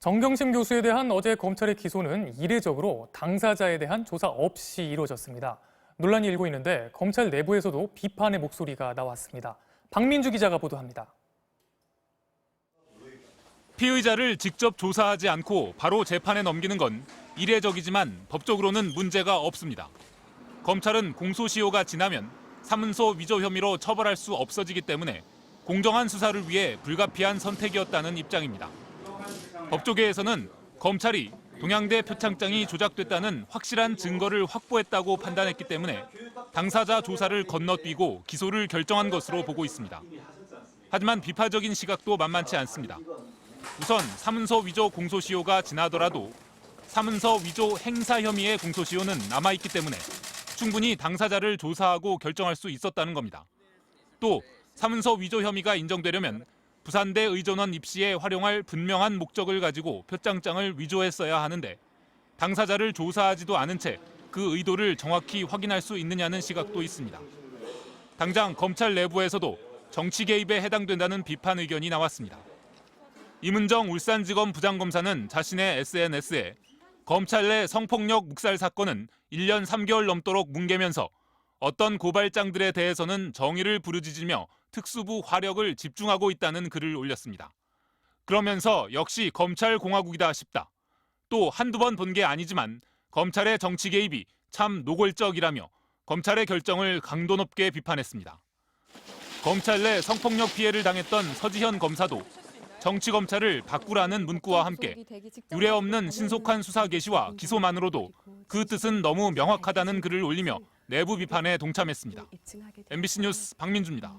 정경심 교수에 대한 어제 검찰의 기소는 이례적으로 당사자에 대한 조사 없이 이루어졌습니다. 논란이 일고 있는데 검찰 내부에서도 비판의 목소리가 나왔습니다. 박민주 기자가 보도합니다. 피의자를 직접 조사하지 않고 바로 재판에 넘기는 건 이례적이지만 법적으로는 문제가 없습니다. 검찰은 공소시효가 지나면 사문서 위조 혐의로 처벌할 수 없어지기 때문에 공정한 수사를 위해 불가피한 선택이었다는 입장입니다. 법조계에서는 검찰이 동양대 표창장이 조작됐다는 확실한 증거를 확보했다고 판단했기 때문에 당사자 조사를 건너뛰고 기소를 결정한 것으로 보고 있습니다. 하지만 비판적인 시각도 만만치 않습니다. 우선 사문서 위조 공소시효가 지나더라도 사문서 위조 행사 혐의의 공소시효는 남아있기 때문에 충분히 당사자를 조사하고 결정할 수 있었다는 겁니다. 또 사문서 위조 혐의가 인정되려면 부산대 의전원 입시에 활용할 분명한 목적을 가지고 표창장을 위조했어야 하는데 당사자를 조사하지도 않은 채 그 의도를 정확히 확인할 수 있느냐는 시각도 있습니다. 당장 검찰 내부에서도 정치 개입에 해당된다는 비판 의견이 나왔습니다. 임은정 울산지검 부장검사는 자신의 SNS에 검찰 내 성폭력 묵살 사건은 1년 3개월 넘도록 뭉개면서 어떤 고발장들에 대해서는 정의를 부르짖으며 특수부 화력을 집중하고 있다는 글을 올렸습니다. 그러면서 역시 검찰 공화국이다 싶다. 또 한두 번 본 게 아니지만 검찰의 정치 개입이 참 노골적이라며 검찰의 결정을 강도 높게 비판했습니다. 검찰 내 성폭력 피해를 당했던 서지현 검사도 정치검찰을 바꾸라는 문구와 함께 유례없는 신속한 수사 개시와 기소만으로도 그 뜻은 너무 명확하다는 글을 올리며 내부 비판에 동참했습니다. MBC 뉴스 박민주입니다.